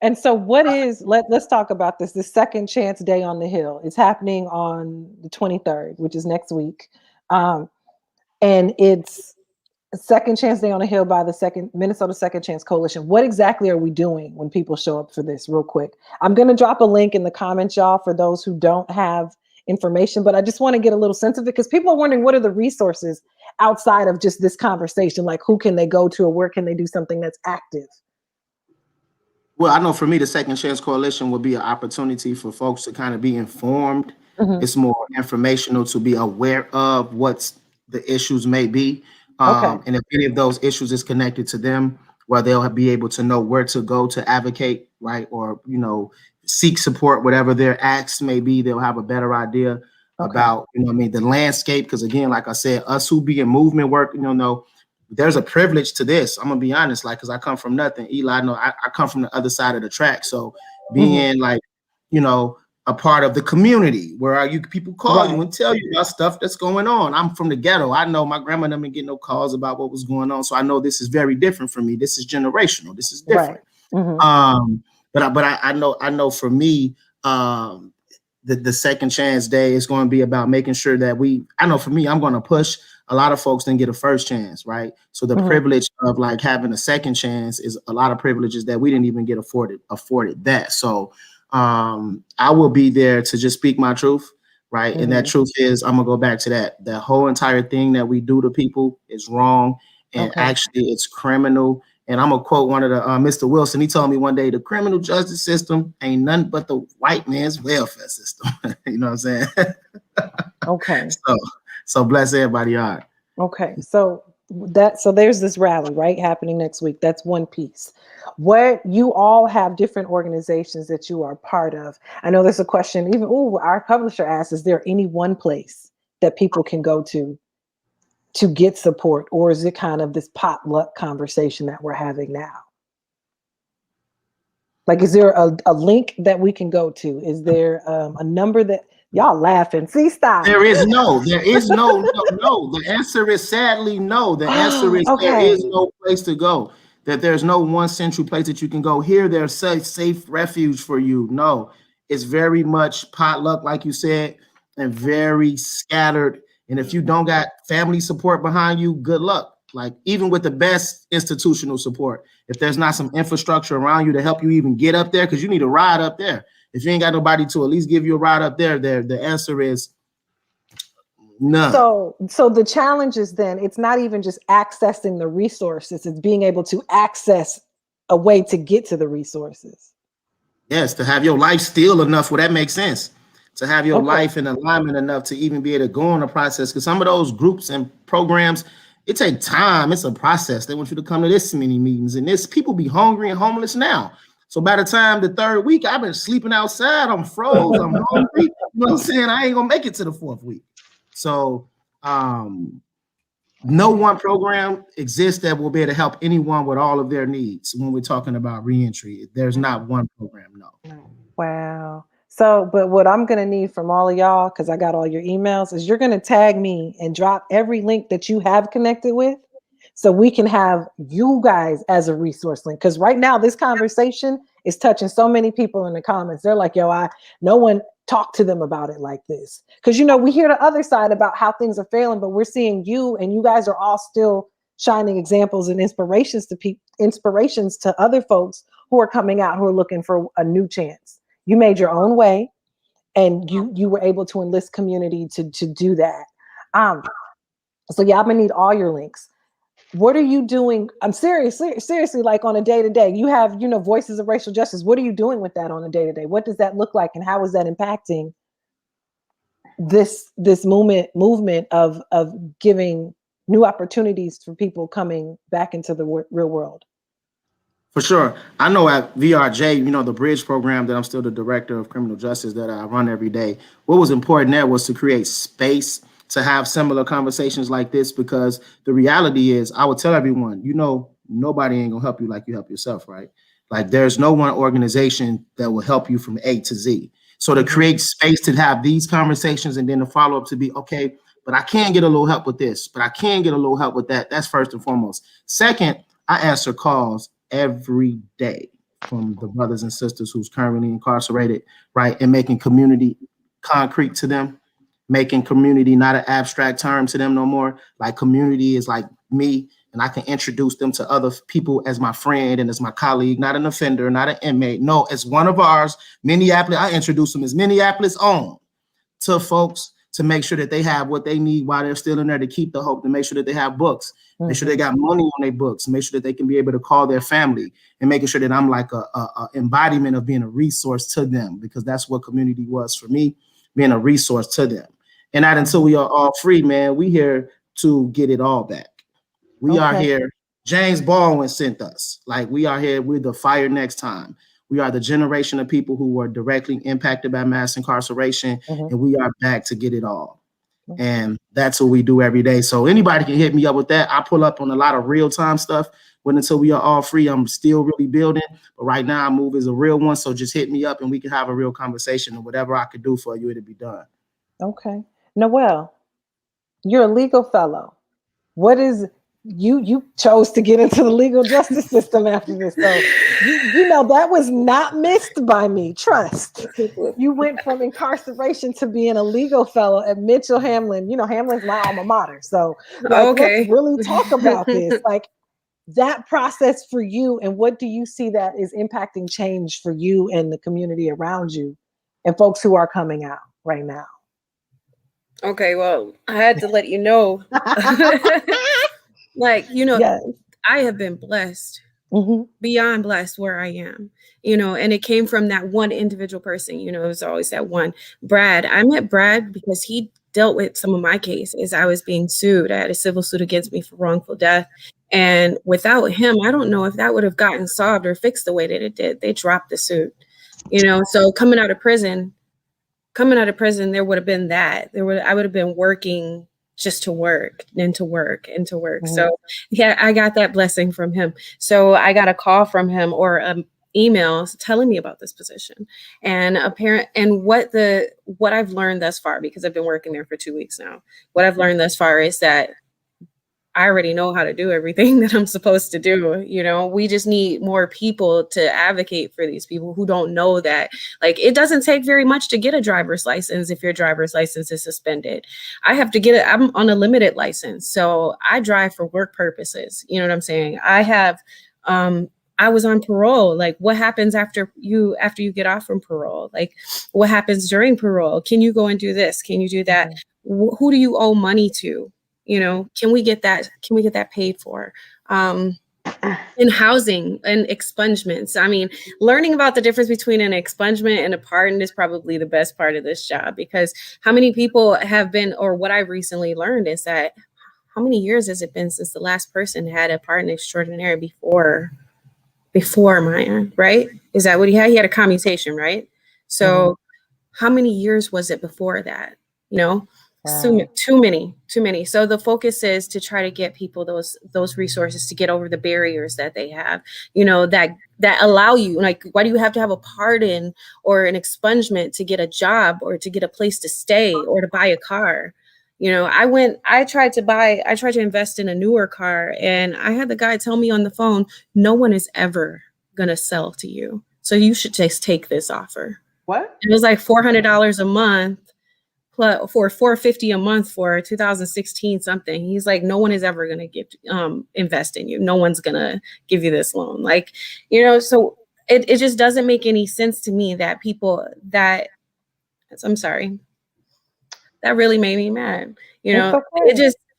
And so let's talk about this. The Second Chance Day on the Hill is happening on the 23rd, which is next week. And it's Second Chance Day on the Hill by the Minnesota Second Chance Coalition. What exactly are we doing when people show up for this? Real quick, I'm going to drop a link in the comments, y'all, for those who don't have information, but I just want to get a little sense of it, because people are wondering, what are the resources outside of just this conversation? Like, who can they go to, or where can they do something that's active? Well, I know for me, the Second Chance Coalition would be an opportunity for folks to kind of be informed It's more informational to be aware of what the issues may be. Okay. And if any of those issues is connected to them, where they'll be able to know where to go to advocate, right? Or, seek support, whatever their acts may be, they'll have a better idea about, the landscape. Because again, like I said, us who be in movement work, there's a privilege to this. I'm gonna be honest, like, because I come from nothing. Eli, I come from the other side of the track. So being like, a part of the community where people call you and tell you about stuff that's going on. I'm from the ghetto. I know my grandma didn't get no calls about what was going on. So I know this is very different for me. This is generational. This is different. But I know for me, the second chance day is going to be about making sure that I know for me, I'm going to push. A lot of folks didn't get a first chance, right? So the privilege of like having a second chance is a lot of privileges that we didn't even get afforded that. So I will be there to just speak my truth, right? And that truth is, I'm gonna go back to that whole entire thing that we do to people is wrong, and actually it's criminal. And I'm gonna quote one of the Mr. Wilson. He told me one day, the criminal justice system ain't nothing but the white man's welfare system. You know what I'm saying? Okay. So bless everybody. All right. Okay. So there's this rally, right, happening next week. That's one piece. What you all have different organizations that you are part of. I know there's a question, even our publisher asked, is there any one place that people can go to get support, or is it kind of this potluck conversation that we're having now? Like, is there a link that we can go to? Is there a number that y'all laughing? See, stop. There is no. The answer is sadly no. The answer is there is no place to go. That there's no one central place that you can go. Here, there's a safe refuge for you. No, it's very much potluck, like you said, and very scattered. And if you don't got family support behind you, good luck. Like, even with the best institutional support, if there's not some infrastructure around you to help you even get up there, because you need a ride up there. If you ain't got nobody to at least give you a ride up there, the answer is none. So the challenge is then, it's not even just accessing the resources, it's being able to access a way to get to the resources. Yes, to have your life still enough where that makes sense. To have your life in alignment enough to even be able to go on the process. Because some of those groups and programs, it takes time. It's a process. They want you to come to this many meetings, and people be hungry and homeless now. So by the time the third week, I've been sleeping outside. I'm froze. I'm hungry. You know what I'm saying? I ain't gonna make it to the fourth week. So no one program exists that will be able to help anyone with all of their needs when we're talking about reentry. There's not one program, no. Wow. So, but what I'm going to need from all of y'all, because I got all your emails, is you're going to tag me and drop every link that you have connected with, so we can have you guys as a resource link. Because right now, this conversation is touching so many people in the comments. They're like, no one talked to them about it like this. Because, we hear the other side about how things are failing, but we're seeing you, and you guys are all still shining examples and inspirations to other folks who are coming out, who are looking for a new chance. You made your own way, and you were able to enlist community to do that. So yeah, I'm gonna need all your links. What are you doing? I'm seriously, like on a day-to-day. You have, Voices of Racial Justice. What are you doing with that on a day-to-day? What does that look like, and how is that impacting this movement of giving new opportunities for people coming back into the real world? For sure. I know at VRJ, the Bridge program that I'm still the director of criminal justice that I run every day. What was important there was to create space to have similar conversations like this, because the reality is, I would tell everyone, nobody ain't gonna help you like you help yourself, right? Like, there's no one organization that will help you from A to Z. So to create space to have these conversations, and then the follow-up to be, okay, but I can get a little help with this, but I can get a little help with that. That's first and foremost. Second, I answer calls every day from the brothers and sisters who's currently incarcerated, right? And making community concrete to them, making community not an abstract term to them no more. Like, community is like me, and I can introduce them to other people as my friend and as my colleague, not an offender, not an inmate. No, as one of ours. Minneapolis, I introduce them as Minneapolis own to folks, to make sure that they have what they need while they're still in there, to keep the hope, to make sure that they have books, make sure they got money on their books, make sure that they can be able to call their family, and making sure that I'm like a embodiment of being a resource to them, because that's what community was for me. being a resource to them. And not until we are all free, man, we here to get it all back. We are here. James Baldwin sent us. Like, we are here. We're the fire next time. We are the generation of people who were directly impacted by mass incarceration, and we are back to get it all. And that's what we do every day. So anybody can hit me up with that. I pull up on a lot of real-time stuff. But until we are all free, I'm still really building. But right now, I move as a real one. So just hit me up and we can have a real conversation, and whatever I could do for you, it'll be done. Okay. Noel, you're a legal fellow. What is you chose to get into the legal justice system after this? So you know that was not missed by me. Trust. You went from incarceration to being a legal fellow at Mitchell Hamlin. You know, Hamlin's my alma mater. So let's really talk about this. Like, that process for you, and what do you see that is impacting change for you and the community around you and folks who are coming out right now? Okay, well, I had to let you know. Like, you know, yes. I have been blessed, beyond blessed where I am, you know, and it came from that one individual person. You know, it was always that one. Brad. I met Brad because he dealt with some of my cases. I was being sued. I had a civil suit against me for wrongful death. And without him, I don't know if that would have gotten solved or fixed the way that it did. They dropped the suit, you know. So coming out of prison, there would have been that. I would have been working just to work and to work and to work. So yeah, I got that blessing from him. So I got a call from him or emails telling me about this position and what I've learned thus far, because I've been working there for 2 weeks now. What I've learned thus far is that I already know how to do everything that I'm supposed to do. You know, we just need more people to advocate for these people who don't know that, like, it doesn't take very much to get a driver's license if your driver's license is suspended. I have to get it. I'm on a limited license. So I drive for work purposes. You know what I'm saying? I was on parole. Like, what happens after you get off from parole? Like, what happens during parole? Can you go and do this? Can you do that? Who do you owe money to? You know, can we get that paid for? In housing and expungements. I mean, learning about the difference between an expungement and a pardon is probably the best part of this job, because how many people have been, or what I've recently learned is that how many years has it been since the last person had a pardon extraordinary before mine, right? Is that what he had? He had a commutation, right? So how many years was it before that? You know? Wow. Too many. So the focus is to try to get people those resources to get over the barriers that they have, you know, that allow you, like, why do you have to have a pardon or an expungement to get a job or to get a place to stay or to buy a car? You know, I tried to invest in a newer car, and I had the guy tell me on the phone, no one is ever going to sell to you. So you should just take this offer. What? It was like $400 a month. For $450 a month for 2016 something. He's like, no one is ever going to invest in you. No one's going to give you this loan. Like, you know, so it just doesn't make any sense to me that I'm sorry, that really made me mad. You know,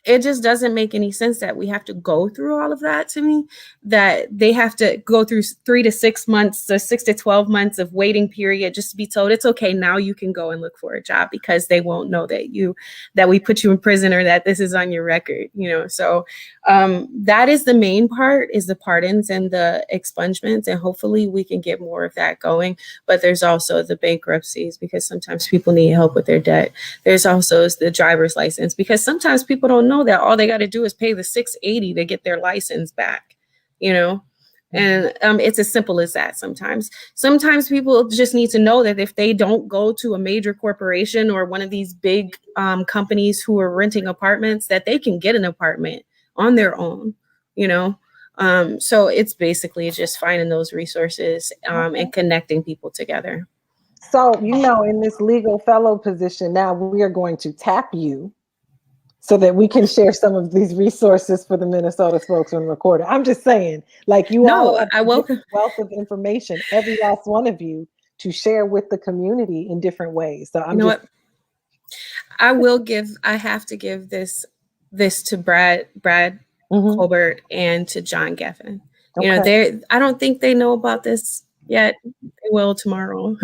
it just doesn't make any sense that we have to go through all of that. To me, that they have to go through 3 to 6 months, so 6 to 12 months of waiting period just to be told it's okay, now you can go and look for a job, because they won't know that we put you in prison or that this is on your record, you know. So that is the main part, is the pardons and the expungements, and hopefully we can get more of that going. But there's also the bankruptcies, because sometimes people need help with their debt. There's also the driver's license, because sometimes people don't know that all they got to do is pay the $680 to get their license back, you know. And it's as simple as that. Sometimes people just need to know that if they don't go to a major corporation or one of these big companies who are renting apartments, that they can get an apartment on their own, you know. So it's basically just finding those resources and connecting people together. So, you know, in this legal fellow position now, we are going to tap you so that we can share some of these resources for the Minnesota Spokesman-Recorder. I'm just saying, like, you all have a wealth of information, every last one of you, to share with the community in different ways. So what? I have to give this to Brad Colbert and to John Geffen. Okay. You know, I don't think they know about this yet. They will tomorrow.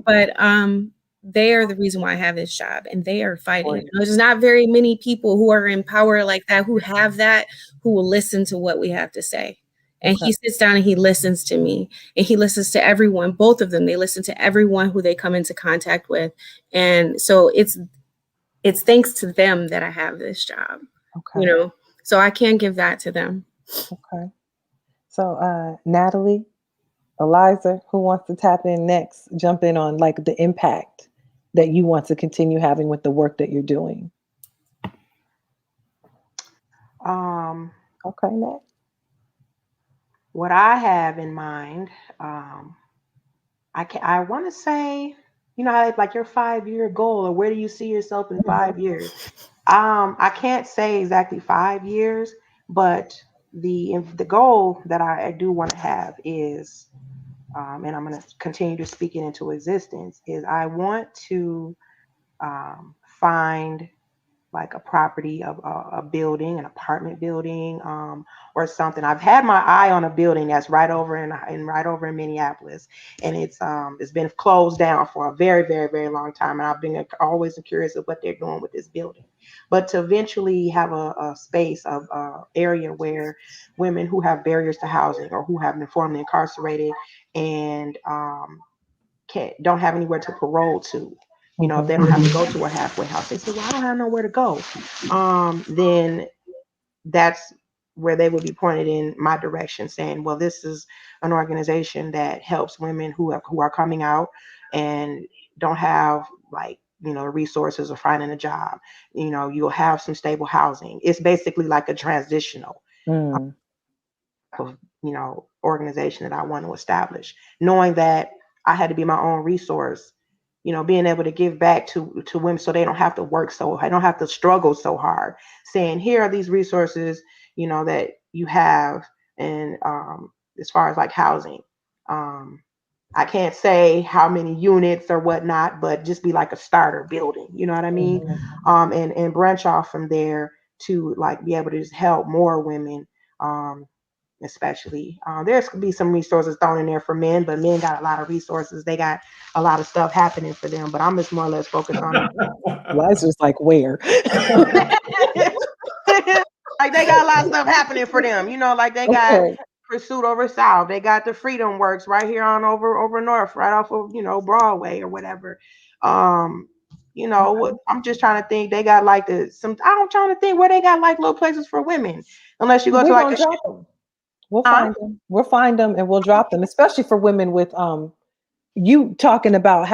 But they are the reason why I have this job, and they are fighting. There's not very many people who are in power like that, who have that, who will listen to what we have to say. And he sits down and he listens to me, and he listens to everyone, both of them. They listen to everyone who they come into contact with. And so it's thanks to them that I have this job, so I can give that to them. Okay. So, Natalie, Eliza, who wants to tap in next? Jump in on like the impact that you want to continue having with the work that you're doing. Okay, Nat. What I have in mind, I want to say, like your 5-year goal, or where do you see yourself in 5 years? I can't say exactly 5 years, but the goal that I do want to have is, and I'm going to continue to speak it into existence, is I want to find like a property of a building, an apartment building, or something. I've had my eye on a building that's right over in Minneapolis, and it's been closed down for a very, very, very long time. And I've been always curious of what they're doing with this building. But to eventually have a space of area where women who have barriers to housing or who have been formerly incarcerated and don't have anywhere to parole to. If they don't have to go to a halfway house, they say, well, I don't have nowhere to go. Then that's where they would be pointed in my direction, saying, well, this is an organization that helps women who are coming out and don't have resources or finding a job. You'll have some stable housing. It's basically like a transitional organization that I want to establish, knowing that I had to be my own resource, being able to give back to women so they don't have to work I don't have to struggle so hard, saying, here are these resources, that you have. And as far as like housing, I can't say how many units or whatnot, but just be like a starter building, you know what I mean? And branch off from there to like be able to just help more women, especially. There's could be some resources thrown in there for men, but men got a lot of resources. They got a lot of stuff happening for them, but I'm just more or less focused on Liza's like, where? like they got a lot of stuff happening for them, like they got Pursuit over South, they got the Freedom Works right here on over north, right off of Broadway or whatever. I'm just trying to think. They got like I'm trying to think where they got like little places for women, unless you go to like We'll find them. We'll find them and we'll drop them, especially for women with you talking about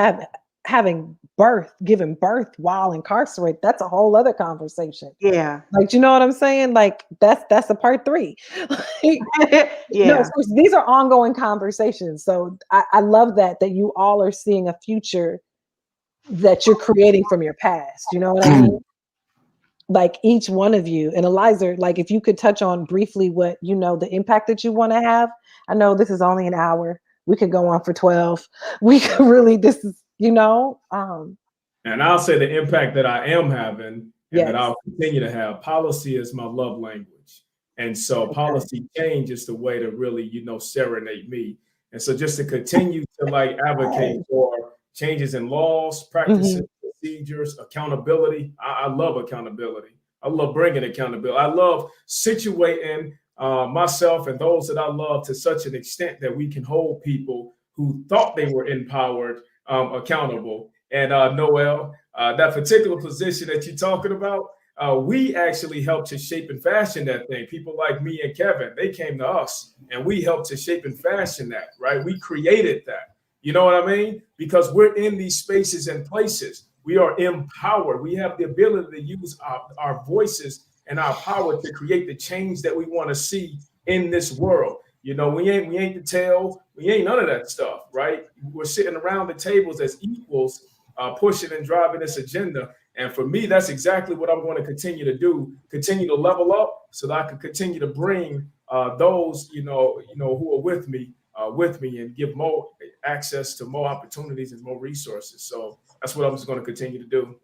giving birth while incarcerated. That's a whole other conversation. Yeah. Like, you know what I'm saying? Like that's a part 3. Yeah. No, these are ongoing conversations. So I love that you all are seeing a future that you're creating from your past. You know what I mean? Like each one of you. And Eliza, like if you could touch on briefly what the impact that you want to have. I know this is only an hour. We could go on for 12. We could really, this is, and I'll say the impact that I am having and that I'll continue to have. Policy is my love language. And so policy change is the way to really, serenade me. And so just to continue to like advocate for changes in laws, practices, procedures, accountability. I love accountability. I love bringing accountability. I love situating myself and those that I love to such an extent that we can hold people who thought they were empowered accountable. And Noel, that particular position that you're talking about, we actually helped to shape and fashion that thing. People like me and Kevin, they came to us and we helped to shape and fashion that, right? We created that. You know what I mean? Because we're in these spaces and places. We are empowered. We have the ability to use our voices and our power to create the change that we want to see in this world. We ain't the tail. We ain't none of that stuff, right? We're sitting around the tables as equals, pushing and driving this agenda. And for me, that's exactly what I'm going to continue to do. Continue to level up so that I can continue to bring those, who are with me and give more access to more opportunities and more resources. So that's what I'm just going to continue to do.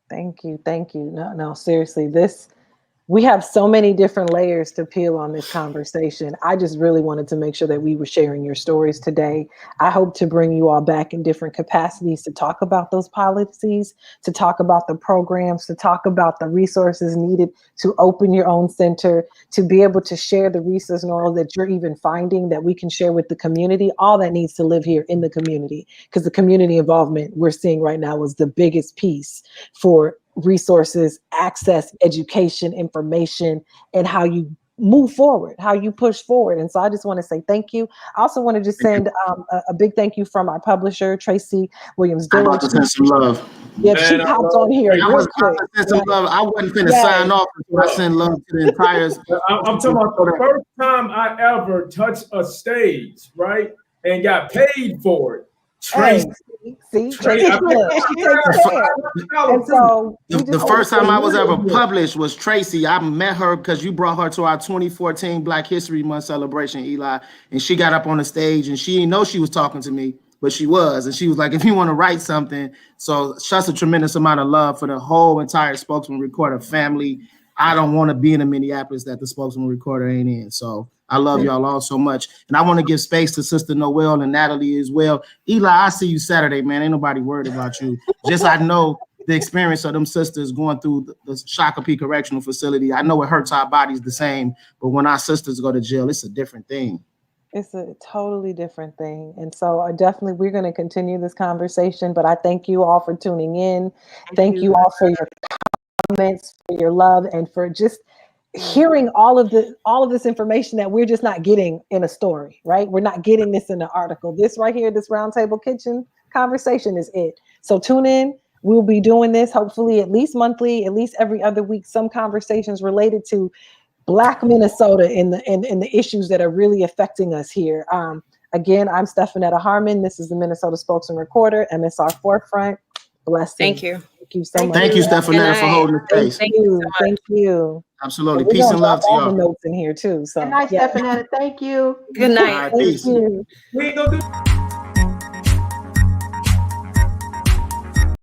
Thank you. No, seriously, this We have so many different layers to peel on this conversation. I just really wanted to make sure that we were sharing your stories today. I hope to bring you all back in different capacities to talk about those policies, to talk about the programs, to talk about the resources needed to open your own center, to be able to share the resource knowledge that you're even finding that we can share with the community. All that needs to live here in the community, because the community involvement we're seeing right now is the biggest piece for resources, access, education, information, and how you move forward, how you push forward. And so I just want to say thank you. I also want to just send a big thank you from our publisher, Tracy Williams I'm Dillard. about to send some love. Yeah, she popped on here I real was quick. about to send some love. I wasn't finna Yes. sign off until I send love to the entire. I'm talking about the first time I ever touched a stage, right, and got paid for it. Tracy. See, Tracy, she takes care. And so The first time I was ever published was Tracy. I met her because you brought her to our 2014 Black History Month celebration, Eli, and she got up on the stage and she didn't know she was talking to me, but she was. And she was like, if you want to write something. So just a tremendous amount of love for the whole entire Spokesman-Recorder family. I don't want to be in a Minneapolis that the Spokesman-Recorder ain't in. So I love y'all all so much. And I want to give space to Sister Noel and Natalie as well. Eli, I see you Saturday, man. Ain't nobody worried about you. Just I know the experience of them sisters going through the Shakopee Correctional Facility. I know it hurts our bodies the same, but when our sisters go to jail, it's a different thing. It's a totally different thing. And so we're going to continue this conversation, but I thank you all for tuning in. Thank you all for your comments, for your love, and for just hearing all of this information that we're just not getting in a story, right? We're not getting this in an article. This right here, this Roundtable Kitchen conversation is it. So tune in. We'll be doing this hopefully at least monthly, at least every other week, some conversations related to Black Minnesota and the issues that are really affecting us here. Again, I'm Stefanetta Harmon. This is the Minnesota Spokesman-Recorder, MSR Forefront. Blessings. Thank you. Thank you so much. Thank you, Stefanetta, for holding the space. Thank you. Thank you. Absolutely. Peace and love to all the y'all. notes in here too. So Good night, Stefanetta. Thank you. Good night. All right, peace. Thank you. We ain't gonna do